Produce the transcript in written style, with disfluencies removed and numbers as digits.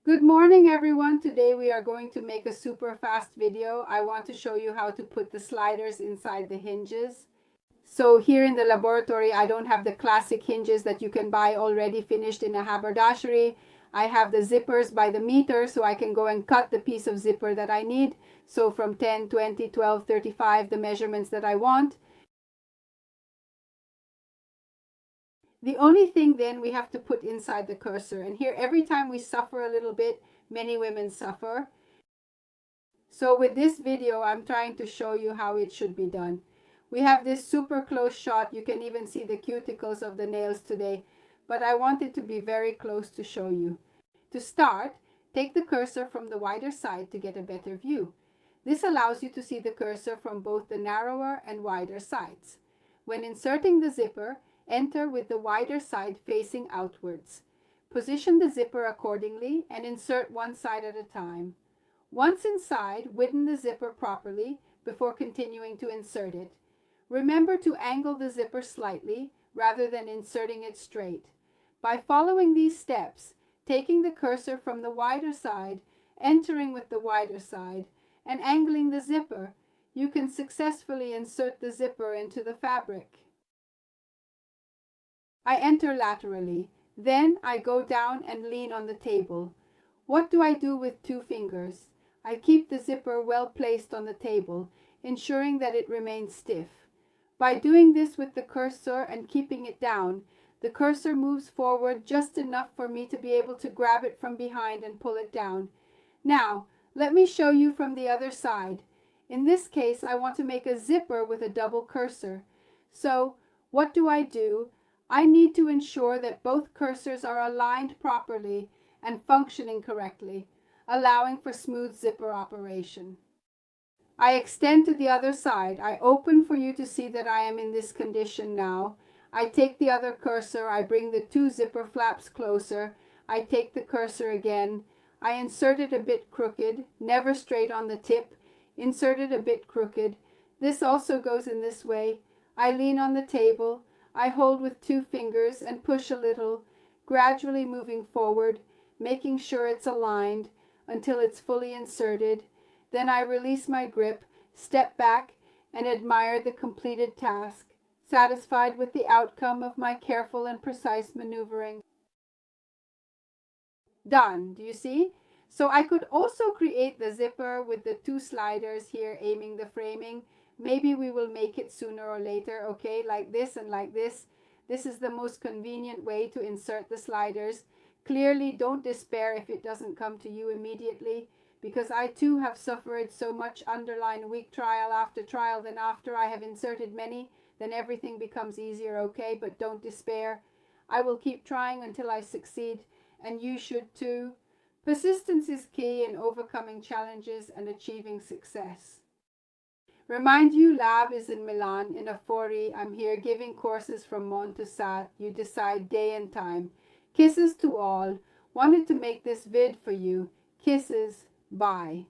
Good morning, everyone. Today we are going to make a super fast video. I want to show you how to put the sliders inside the hinges. So here in the laboratory, I don't have the classic hinges that you can buy already finished in a haberdashery. I have the zippers by the meter, so I can go and cut the piece of zipper that I need. So from 10, 20, 12, 35, the measurements that I want. The only thing then we have to put inside the cursor. And here, every time we suffer a little bit, many women suffer. So with this video, I'm trying to show you how it should be done. We have this super close shot. You can even see the cuticles of the nails today, but I want it to be very close to show you. To start, take the cursor from the wider side to get a better view. This allows you to see the cursor from both the narrower and wider sides. When inserting the zipper, enter with the wider side facing outwards. Position the zipper accordingly and insert one side at a time. Once inside, widen the zipper properly before continuing to insert it. Remember to angle the zipper slightly rather than inserting it straight. By following these steps, taking the cursor from the wider side, entering with the wider side, and angling the zipper, you can successfully insert the zipper into the fabric. I enter laterally. Then I go down and lean on the table. What do I do with 2 fingers? I keep the zipper well placed on the table, ensuring that it remains stiff. By doing this with the cursor and keeping it down, the cursor moves forward just enough for me to be able to grab it from behind and pull it down. Now, let me show you from the other side. In this case, I want to make a zipper with a double cursor. So, what do? I need to ensure that both cursors are aligned properly and functioning correctly, allowing for smooth zipper operation. I extend to the other side. I open for you to see that I am in this condition now. I take the other cursor. I bring the 2 zipper flaps closer. I take the cursor again. I insert it a bit crooked, never straight on the tip. Insert it a bit crooked. This also goes in this way. I lean on the table. I hold with 2 fingers and push a little, gradually moving forward, making sure it's aligned until it's fully inserted. Then I release my grip, step back, and admire the completed task, satisfied with the outcome of my careful and precise maneuvering. Done, do you see? So I could also create the zipper with the 2 sliders here aiming the framing. Maybe we will make it sooner or later, okay, like this and like this. This is the most convenient way to insert the sliders. Clearly, don't despair if it doesn't come to you immediately, because I too have suffered so much underline weak trial after trial. Then after I have inserted many, then everything becomes easier, okay? But don't despair. I will keep trying until I succeed, and you should too. Persistence is key in overcoming challenges and achieving success. Remind you, lab is in Milan in a Fori. I'm here giving courses from Mon to Sat. You decide day and time. Kisses to all. Wanted to make this vid for you. Kisses. Bye.